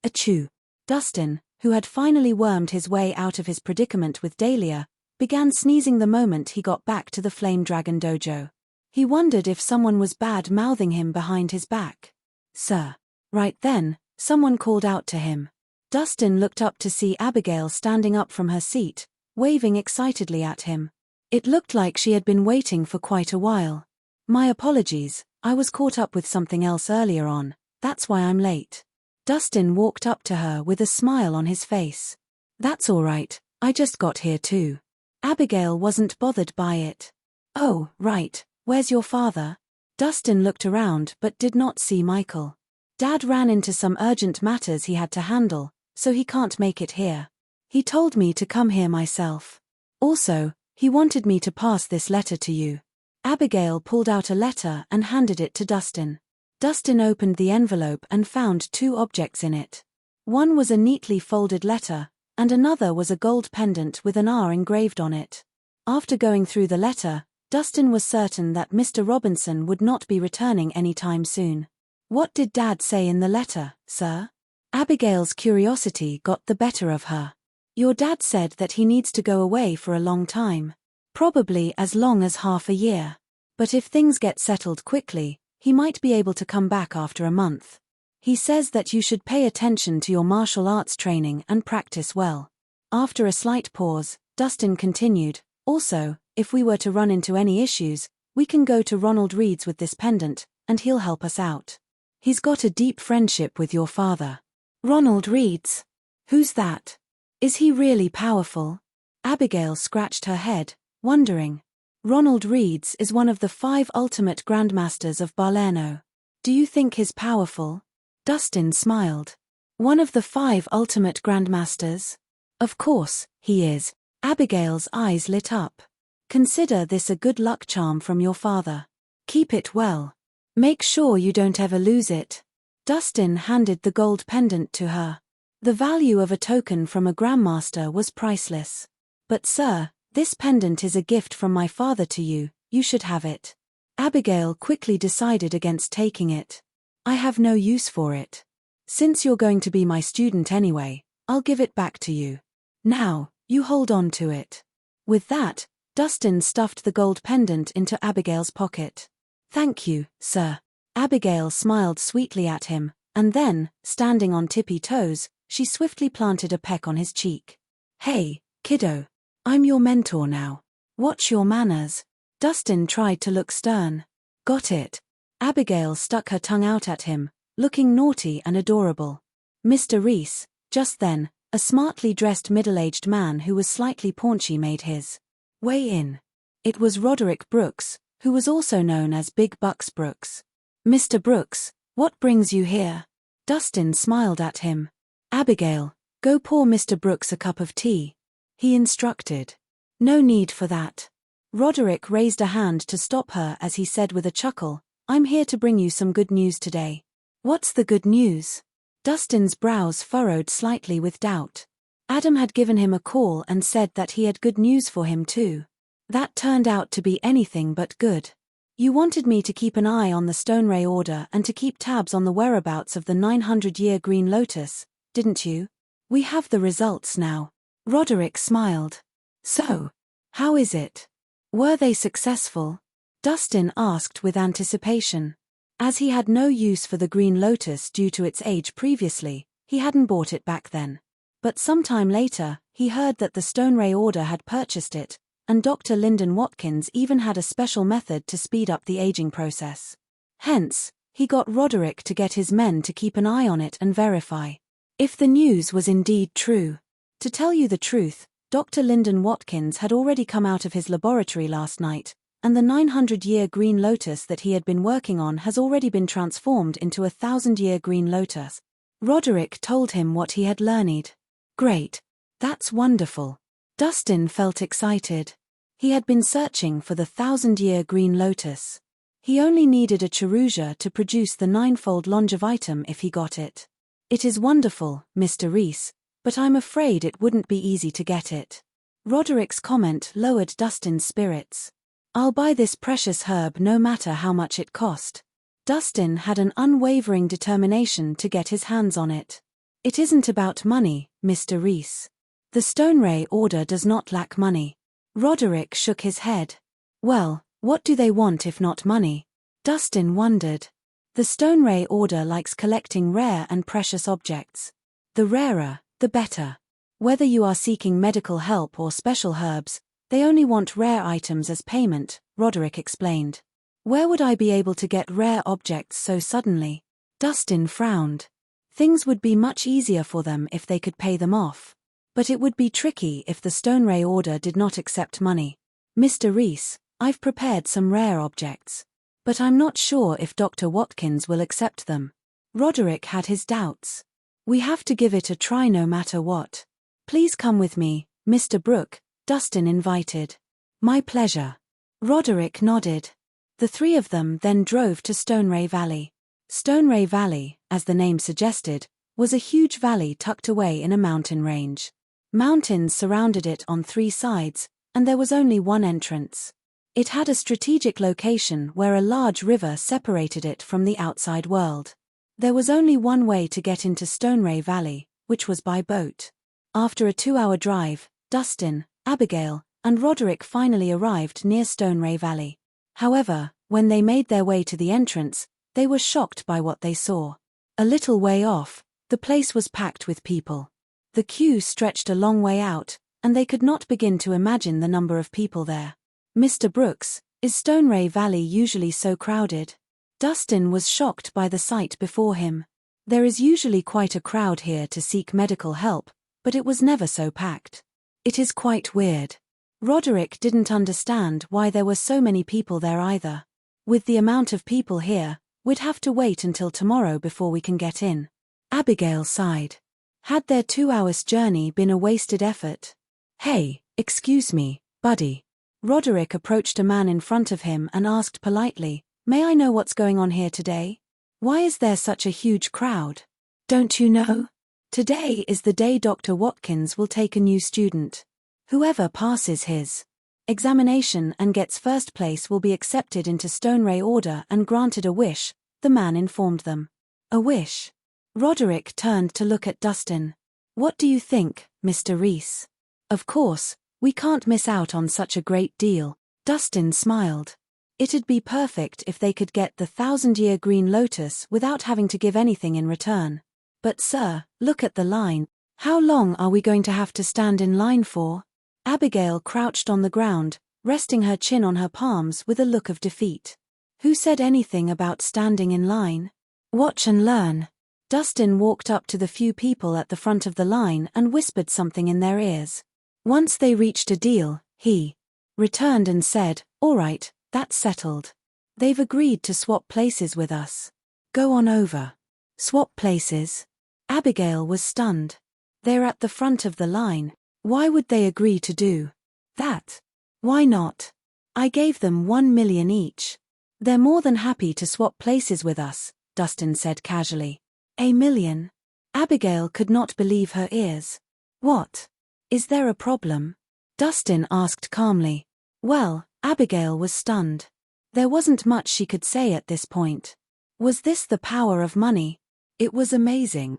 Achoo. Dustin, who had finally wormed his way out of his predicament with Dahlia, began sneezing the moment he got back to the Flame Dragon dojo. He wondered if someone was bad-mouthing him behind his back. "Sir." Right then, someone called out to him. Dustin looked up to see Abigail standing up from her seat, waving excitedly at him. It looked like she had been waiting for quite a while. "My apologies, I was caught up with something else earlier on, that's why I'm late." Dustin walked up to her with a smile on his face. "That's all right, I just got here too." Abigail wasn't bothered by it. "Oh, right, where's your father?" Dustin looked around but did not see Michael. "Dad ran into some urgent matters he had to handle, so he can't make it here. He told me to come here myself. Also, he wanted me to pass this letter to you." Abigail pulled out a letter and handed it to Dustin. Dustin opened the envelope and found two objects in it. One was a neatly folded letter, and another was a gold pendant with an R engraved on it. After going through the letter, Dustin was certain that Mr. Robinson would not be returning anytime soon. "What did Dad say in the letter, sir?" Abigail's curiosity got the better of her. "Your dad said that he needs to go away for a long time. Probably as long as half a year. But if things get settled quickly, he might be able to come back after a month. He says that you should pay attention to your martial arts training and practice well." After a slight pause, Dustin continued, "Also, if we were to run into any issues, we can go to Ronald Reed's with this pendant, and he'll help us out. He's got a deep friendship with your father." "Ronald Reed's? Who's that? Is he really powerful?" Abigail scratched her head, wondering. "Ronald Reed's is one of the 5 ultimate grandmasters of Balerno. Do you think he's powerful?" Dustin smiled. "One of the 5 ultimate grandmasters? Of course, he is." Abigail's eyes lit up. "Consider this a good luck charm from your father. Keep it well. Make sure you don't ever lose it." Dustin handed the gold pendant to her. The value of a token from a grandmaster was priceless. "But sir, this pendant is a gift from my father to you, you should have it." Abigail quickly decided against taking it. "I have no use for it. Since you're going to be my student anyway, I'll give it back to you. Now, you hold on to it." With that, Dustin stuffed the gold pendant into Abigail's pocket. "Thank you, sir." Abigail smiled sweetly at him, and then, standing on tippy toes, she swiftly planted a peck on his cheek. "Hey, kiddo. I'm your mentor now. Watch your manners." Dustin tried to look stern. "Got it." Abigail stuck her tongue out at him, looking naughty and adorable. Mr. Rhys, just then, a smartly dressed middle-aged man who was slightly paunchy made his way in. It was Roderick Brooks, who was also known as Big Bucks Brooks. "Mr. Brooks, what brings you here?" Dustin smiled at him. "Abigail, go pour Mr. Brooks a cup of tea," he instructed. "No need for that." Roderick raised a hand to stop her as he said with a chuckle, "I'm here to bring you some good news today." "What's the good news?" Dustin's brows furrowed slightly with doubt. Adam had given him a call and said that he had good news for him too. That turned out to be anything but good. "You wanted me to keep an eye on the Stoneray Order and to keep tabs on the whereabouts of the 900-year Green Lotus, didn't you? We have the results now." Roderick smiled. "So, how is it? Were they successful?" Dustin asked with anticipation. As he had no use for the Green Lotus due to its age previously, he hadn't bought it back then. But sometime later, he heard that the Stoneray Order had purchased it, and Dr. Lyndon Watkins even had a special method to speed up the aging process. Hence, he got Roderick to get his men to keep an eye on it and verify if the news was indeed true. To tell you the truth, Dr. Lyndon Watkins had already come out of his laboratory last night, and the 900-year Green Lotus that he had been working on has already been transformed into a 1,000-year Green Lotus. Roderick told him what he had learned. "Great. That's wonderful." Dustin felt excited. He had been searching for the 1,000-year Green Lotus. He only needed a Cherusia to produce the 9-fold Longevitum if he got it. "It is wonderful, Mr. Rhys, but I'm afraid it wouldn't be easy to get it." Roderick's comment lowered Dustin's spirits. "I'll buy this precious herb no matter how much it cost." Dustin had an unwavering determination to get his hands on it. It isn't about money, Mr. Rhys. The Stonerae Order does not lack money. Roderick shook his head. Well, what do they want if not money? Dustin wondered. The Stonerae Order likes collecting rare and precious objects. The rarer, the better. Whether you are seeking medical help or special herbs, they only want rare items as payment, Roderick explained. Where would I be able to get rare objects so suddenly? Dustin frowned. Things would be much easier for them if they could pay them off. But it would be tricky if the Stonerae Order did not accept money. Mr. Rhys, I've prepared some rare objects. But I'm not sure if Dr. Watkins will accept them. Roderick had his doubts. We have to give it a try no matter what. Please come with me, Mr. Brooke, Dustin invited. My pleasure. Roderick nodded. The three of them then drove to Stonerae Valley. Stonerae Valley, as the name suggested, was a huge valley tucked away in a mountain range. Mountains surrounded it on three sides, and there was only one entrance. It had a strategic location where a large river separated it from the outside world. There was only one way to get into Stonerae Valley, which was by boat. After a 2-hour drive, Dustin, Abigail, and Roderick finally arrived near Stonerae Valley. However, when they made their way to the entrance, they were shocked by what they saw. A little way off, the place was packed with people. The queue stretched a long way out, and they could not begin to imagine the number of people there. Mr. Brooks, is Stonerae Valley usually so crowded? Dustin was shocked by the sight before him. There is usually quite a crowd here to seek medical help, but it was never so packed. It is quite weird. Roderick didn't understand why there were so many people there either. With the amount of people here, we'd have to wait until tomorrow before we can get in. Abigail sighed. Had their 2-hour journey been a wasted effort? Hey, excuse me, buddy. Roderick approached a man in front of him and asked politely, may I know what's going on here today? Why is there such a huge crowd? Don't you know? Today is the day Dr. Watkins will take a new student. Whoever passes his examination and gets first place will be accepted into Stonerae Order and granted a wish, the man informed them. A wish? Roderick turned to look at Dustin. What do you think, Mr. Rhys? Of course, we can't miss out on such a great deal. Dustin smiled. It'd be perfect if they could get the 1,000-year green lotus without having to give anything in return. But sir, look at the line. How long are we going to have to stand in line for? Abigail crouched on the ground, resting her chin on her palms with a look of defeat. Who said anything about standing in line? Watch and learn. Dustin walked up to the few people at the front of the line and whispered something in their ears. Once they reached a deal, he returned and said, all right, that's settled. They've agreed to swap places with us. Go on over. Swap places? Abigail was stunned. They're at the front of the line. Why would they agree to do that? Why not? I gave them 1 million each. They're more than happy to swap places with us, Dustin said casually. $1 million? Abigail could not believe her ears. What? Is there a problem? Dustin asked calmly. Well, Abigail was stunned. There wasn't much she could say at this point. Was this the power of money? It was amazing.